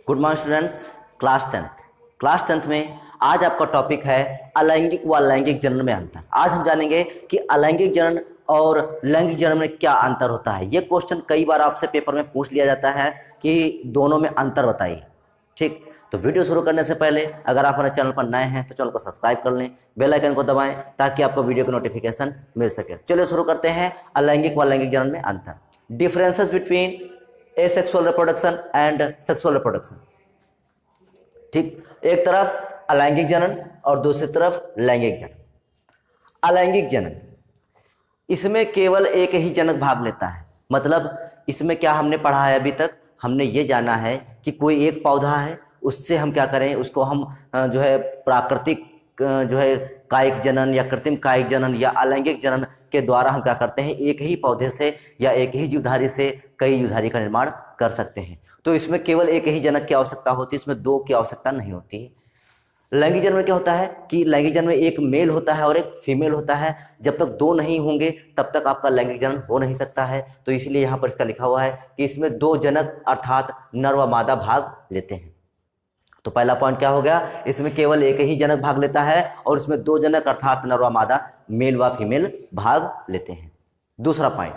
Good morning students. Class tenth में आज आपका टॉपिक है अलैंगिक व लैंगिक जनन में अंतर। आज हम जानेंगे कि अलैंगिक जनन और लैंगिक जनन में क्या अंतर होता है। ये क्वेश्चन कई बार आपसे पेपर में पूछ लिया जाता है कि दोनों में अंतर बताइए। ठीक, तो वीडियो शुरू करने से पहले अगर आप हमारे चैनल पर नए हैं तो चैनल को सब्सक्राइब कर लें, बेल आइकन को दबाएं ताकि आपको वीडियो की नोटिफिकेशन मिल सके। चलिए शुरू करते हैं अलैंगिक व लैंगिक जनन में अंतर। Differences between asexual reproduction and sexual reproduction. ठीक, एक तरफ अलैंगिक जनन और दूसरी तरफ लैंगिक जनन। अलैंगिक जनन, इसमें केवल एक ही जनक भाग लेता है। मतलब इसमें क्या हमने पढ़ा है अभी तक, हमने ये जाना है कि कोई एक पौधा है, उससे हम क्या करें, उसको हम जो है प्राकृतिक जो है कायिक जनन या कृत्रिम कायिक जनन या अलैंगिक जनन के द्वारा हम क्या करते हैं, एक ही पौधे से या एक ही जीवधारी से कई जीवधारी का निर्माण कर सकते हैं। तो इसमें केवल एक ही जनक की आवश्यकता होती है, इसमें दो की आवश्यकता नहीं होती है। लैंगिक जनन में क्या होता है कि लैंगिक जनन में एक मेल होता है और एक फीमेल होता है। जब तक दो नहीं होंगे तब तक आपका लैंगिक जनन हो नहीं सकता है। तो इसलिए यहाँ पर इसका लिखा हुआ है कि इसमें दो जनक अर्थात नर व मादा भाग लेते हैं। तो पहला पॉइंट क्या हो गया, इसमें केवल एक ही जनक भाग लेता है और इसमें दो जनक अर्थात नर व मादा मेल व फीमेल भाग लेते हैं। दूसरा पॉइंट,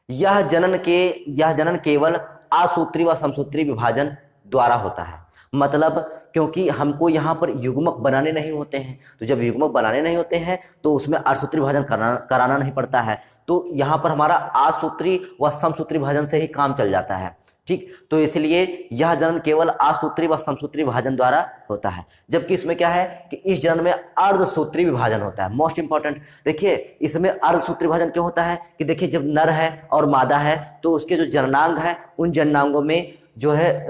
यह जनन केवल आसूत्री व समसूत्री विभाजन द्वारा होता है। मतलब क्योंकि हमको यहाँ पर युग्मक बनाने नहीं होते हैं, तो जब युग्मक बनाने नहीं होते हैं तो उसमें असूत्री विभाजन कराना नहीं पड़ता है। तो यहाँ पर हमारा आसूत्री व समसूत्री विभाजन से ही काम चल जाता है। ठीक, तो इसलिए यह जनन केवल आसूत्री व समसूत्री विभाजन द्वारा होता है। जबकि इसमें क्या है कि इस जनन में अर्धसूत्री विभाजन होता है। मोस्ट इंपॉर्टेंट, देखिए इसमें अर्धसूत्री विभाजन क्यों होता है कि देखिए जब नर है और मादा है तो उसके जो जननांग है उन जननांगों में जो है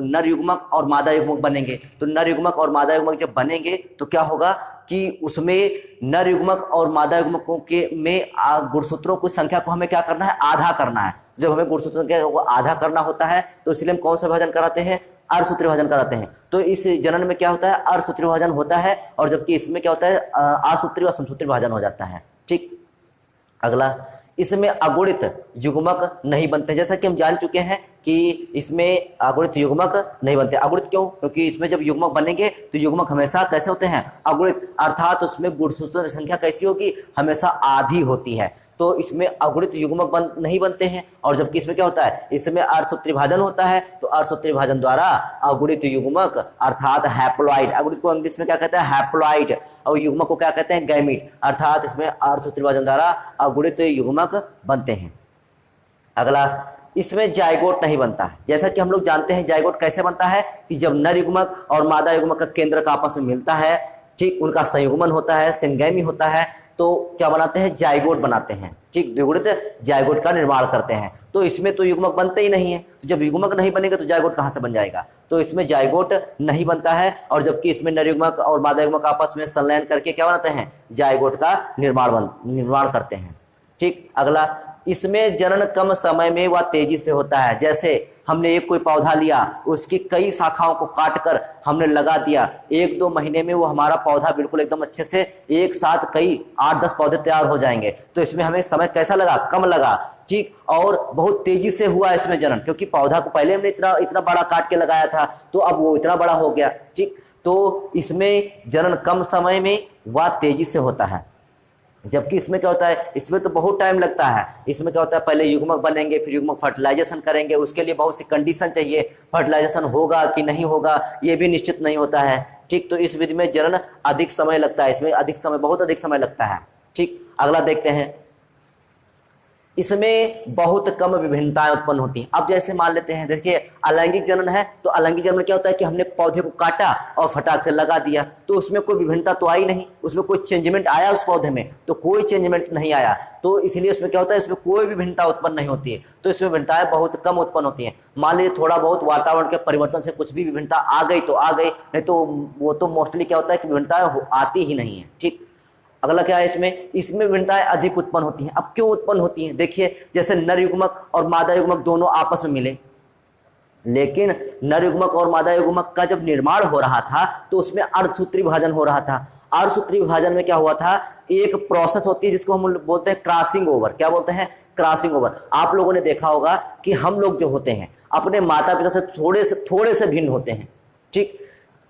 नर युग्मक और मादा युग्मक बनेंगे। तो नर युग्मक और मादा युग्मक जब बनेंगे तो क्या होगा कि उसमें नर युग्मक और मादा युग्मकों के में गुणसूत्रों की संख्या को हमें क्या करना है, आधा करना है। जब हमें गुणसूत्र संख्या को आधा करना होता है तो इसलिए हम कौन सा विभाजन कराते हैं, अर्धसूत्री विभाजन कराते हैं। तो इस जनन में क्या होता है, अर्धसूत्री विभाजन होता है और जबकि इसमें क्या होता है, आसूत्री व समसूत्री विभाजन हो जाता है। ठीक, अगला, इसमें अगुणित युग्मक नहीं बनते। जैसा कि हम जान चुके हैं कि इसमें अगुणित युग्मक नहीं बनते। अगुणित क्यों, क्योंकि इसमें जब युग्मक बनेंगे तो युग्मक हमेशा कैसे होते हैं, अगुणित, अर्थात उसमें गुणसूत्र संख्या कैसी होगी, हमेशा आधी होती है। तो इसमें अगुणित युग्मक नहीं बनते हैं। और जबकि इसमें क्या होता है, इसमें अर्धसूत्री विभाजन होता है। तो अर्धसूत्री विभाजन द्वारा अगुणित युग्मक अर्थात हैप्लॉइड, अगुणित को इंग्लिश में क्या कहते हैं, हैप्लॉइड, और युग्मक को क्या कहते हैं, गैमीट, अर्थात इसमें अर्धसूत्री विभाजन द्वारा अगुणित युग्मक बनते हैं। अगला, इसमें जायगोट नहीं बनता है। जैसा कि हम लोग जानते हैं जायगोट कैसे बनता है कि जब नर युग्मक और मादा युग्मक का केंद्र का आपस में मिलता है, ठीक, उनका संयुग्मन होता है, सिंगैमी होता है, तो क्या बनाते हैं, जायगोट बनाते हैं। ठीक, द्विगुणित जायगोट का निर्माण करते हैं। तो इसमें तो युग्मक बनते ही नहीं है। तो जब युग्मक नहीं बनेगा तो जायगोट कहाँ से बन जाएगा। तो इसमें जायगोट नहीं बनता है और जबकि इसमें नर युग्मक और मादा युग्मक आपस में संलयन करके क्या बनाते हैं, जायगोट का निर्माण करते हैं। ठीक, अगला, इसमें जनन कम समय में व तेजी से होता है। जैसे हमने एक कोई पौधा लिया, उसकी कई शाखाओं को काटकर हमने लगा दिया, 1-2 महीने में वो हमारा पौधा बिल्कुल एकदम अच्छे से एक साथ कई 8-10 पौधे तैयार हो जाएंगे। तो इसमें हमें समय कैसा लगा, कम लगा। ठीक, और बहुत तेजी से हुआ इसमें जनन, क्योंकि पौधा को पहले हमने इतना बड़ा काट के लगाया था तो अब वो इतना बड़ा हो गया। ठीक, तो इसमें जनन कम समय में व तेजी से होता है। जबकि इसमें क्या होता है, इसमें तो बहुत टाइम लगता है। इसमें क्या होता है, पहले युग्मक बनेंगे, फिर युग्मक फर्टिलाइजेशन करेंगे, उसके लिए बहुत सी कंडीशन चाहिए। फर्टिलाइजेशन होगा कि नहीं होगा ये भी निश्चित नहीं होता है। ठीक, तो इस विधि में जनन अधिक समय लगता है, इसमें बहुत अधिक समय लगता है। ठीक, अगला देखते हैं, इसमें बहुत कम विभिन्नताएं उत्पन्न होती हैं। अब जैसे मान लेते हैं, देखिए अलैंगिक जनन है तो अलैंगिक जनन में क्या होता है कि हमने पौधे को काटा और फटाक से लगा दिया, तो उसमें कोई विभिन्नता तो आई नहीं, उसमें कोई चेंजमेंट आया उस पौधे में, तो कोई चेंजमेंट नहीं आया। तो इसलिए उसमें क्या होता है, इसमें कोई भी भिन्नता उत्पन्न नहीं होती है। तो इसमें विभिन्नताएं बहुत कम उत्पन्न होती हैं। मान लीजिए थोड़ा बहुत वातावरण के परिवर्तन से कुछ भी विभिन्नता आ गई तो आ गई, नहीं तो वो तो मोस्टली क्या होता है कि विभिन्नताएं आती ही नहीं है। ठीक, अगला क्या है, इसमें विभिन्नताएं अधिक उत्पन्न होती हैं। अब क्यों उत्पन्न होती हैं, देखिए जैसे नर युग्मक और मादा युग्मक दोनों आपस में मिले, लेकिन नर युग्मक और मादा युग्मक का जब निर्माण हो रहा था तो उसमें अर्धसूत्री विभाजन हो रहा था। अर्धसूत्री विभाजन में क्या हुआ था, एक प्रोसेस होती है जिसको हम बोलते हैं क्रॉसिंग ओवर। क्या बोलते हैं, क्रॉसिंग ओवर। आप लोगों ने देखा होगा कि हम लोग जो होते हैं, अपने माता पिता से थोड़े से भिन्न होते हैं। ठीक,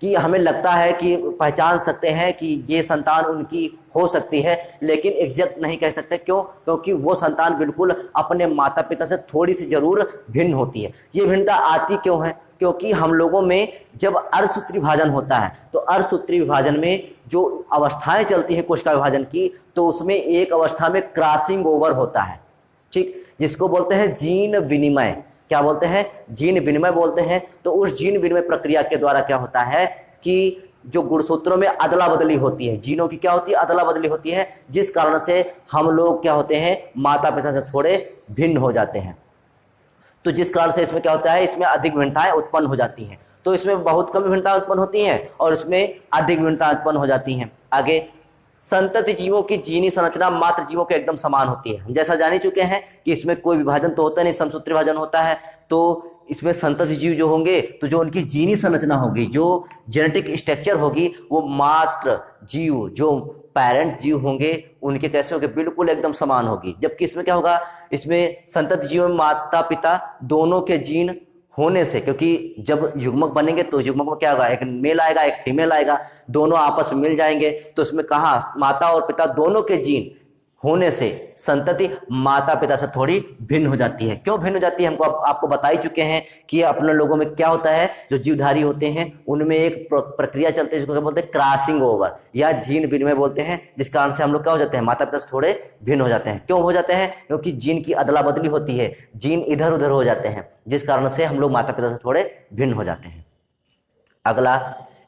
कि हमें लगता है कि पहचान सकते हैं कि ये संतान उनकी हो सकती है, लेकिन एग्जैक्ट नहीं कह सकते। क्यों? क्योंकि वो संतान बिल्कुल अपने माता पिता से थोड़ी सी जरूर भिन्न होती है। ये भिन्नता आती क्यों है? क्योंकि हम लोगों में जब अर्धसूत्री विभाजन होता है तो अर्धसूत्री विभाजन में जो अवस्थाएं चलती हैं कोशिका विभाजन की, तो उसमें एक अवस्था में क्रॉसिंग ओवर होता है। ठीक, जिसको बोलते हैं जीन विनिमय। क्या बोलते हैं? जीन विनिमय बोलते हैं। तो उस जीन विनिमय प्रक्रिया के द्वारा क्या होता है कि जो गुणसूत्रों में अदला बदली होती है, जीनों की क्या होती है? अदला बदली होती है, जिस कारण से हम लोग क्या होते हैं, माता पिता से थोड़े भिन्न हो जाते हैं। तो जिस कारण से इसमें क्या होता है, इसमें अधिक भिन्नताएं उत्पन्न हो जाती हैं। तो इसमें बहुत कम भिन्नताएं उत्पन्न होती हैं और इसमें अधिक भिन्नताएं उत्पन्न हो जाती हैं। आगे, संतति जीवों की जीनी संरचना मात्र जीवों के एकदम समान होती है। हम जैसा जान ही चुके हैं कि इसमें कोई विभाजन तो होता नहीं, समसूत्री विभाजन होता है। तो इसमें संतति जीव जो होंगे तो जो उनकी जीनी संरचना होगी, जो जेनेटिक स्ट्रक्चर होगी, वो मात्र जीव जो पेरेंट जीव होंगे उनके कैसे होंगे? बिल्कुल एकदम समान होगी। जबकि इसमें क्या होगा, इसमें संतति जीव में माता पिता दोनों के जीन होने से, क्योंकि जब युग्मक बनेंगे तो युग्मक में क्या होगा, एक मेल आएगा एक फीमेल आएगा, दोनों आपस में मिल जाएंगे। तो इसमें कहा माता और पिता दोनों के जीन होने से संतति माता पिता से थोड़ी भिन्न हो जाती है। क्यों भिन्न हो जाती है? हमको आपको बता ही चुके हैं कि अपने लोगों में क्या होता है, जो जीवधारी होते हैं उनमें एक प्रक्रिया चलती है जिसको क्या बोलते हैं, क्रॉसिंग ओवर या जीन विनिमय बोलते हैं, जिस कारण से हम लोग क्या हो जाते हैं, माता पिता से थोड़े भिन्न हो जाते हैं। क्यों हो जाते हैं? क्योंकि जीन की अदला बदली होती है, जीन इधर उधर हो जाते हैं, जिस कारण से हम लोग माता पिता से थोड़े भिन्न हो जाते हैं। अगला,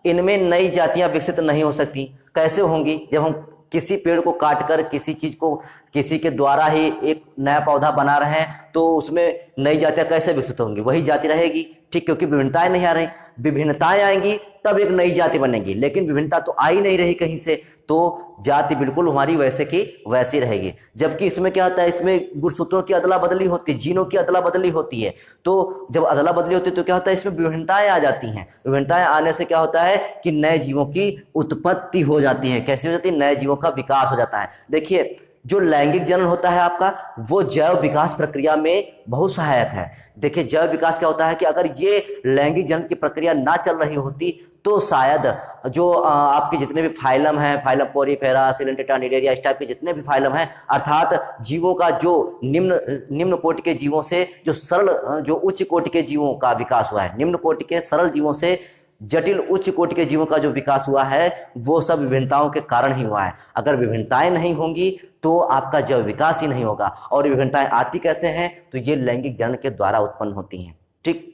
इनमें नई जातियां विकसित नहीं हो सकती। कैसे होंगी? जब हम किसी पेड़ को काटकर किसी चीज को किसी के द्वारा ही एक नया पौधा बना रहे हैं तो उसमें नई जातियां कैसे विकसित होंगी? वही जाति रहेगी। ठीक, क्योंकि विभिन्नताएं नहीं आ रही। विभिन्नताएं आएंगी तब एक नई जाति बनेगी, लेकिन विभिन्नता तो आ ही नहीं रही कहीं से, तो जाति बिल्कुल हमारी वैसे की वैसी रहेगी। जबकि इसमें क्या होता है, इसमें गुणसूत्रों की अदला बदली होती है, जीनों की अदला बदली होती है। तो जब अदला बदली होती है तो क्या होता है, इसमें विभिन्नताएं आ जाती हैं। विभिन्नताएं आने से क्या होता है कि नए जीवों की उत्पत्ति हो जाती है। कैसे हो जाती है? नए जीवों का विकास हो जाता है। देखिए, जो लैंगिक जनन होता है आपका, वो जैव विकास प्रक्रिया में बहुत सहायक है। देखिए, जैव विकास क्या होता है कि अगर ये लैंगिक जनन की प्रक्रिया ना चल रही होती तो शायद जो आपके जितने भी फाइलम हैं, फाइलम पोरीफेरा, सिलेंटेटा, निडेरिया, इस टाइप के जितने भी फाइलम हैं, अर्थात जीवों का जो निम्न कोटि के जीवों से जो उच्च कोटि के जीवों का विकास हुआ है, निम्न कोटि के सरल जीवों से जटिल उच्च कोटि के जीवों का जो विकास हुआ है, वो सब विभिन्नताओं के कारण ही हुआ है। अगर विभिन्नताएं नहीं होंगी तो आपका जैव विकास ही नहीं होगा। और विभिन्नताएं आती कैसे हैं? तो ये लैंगिक जनन के द्वारा उत्पन्न होती हैं। ठीक,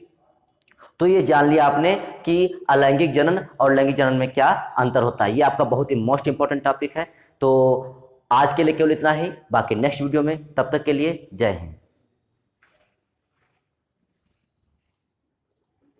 तो ये जान लिया आपने कि अलैंगिक जनन और लैंगिक जनन में क्या अंतर होता है। ये आपका बहुत ही मोस्ट इंपॉर्टेंट टॉपिक है। तो आज के लिए केवल इतना ही, बाकी नेक्स्ट वीडियो में, तब तक के लिए जय हिंद।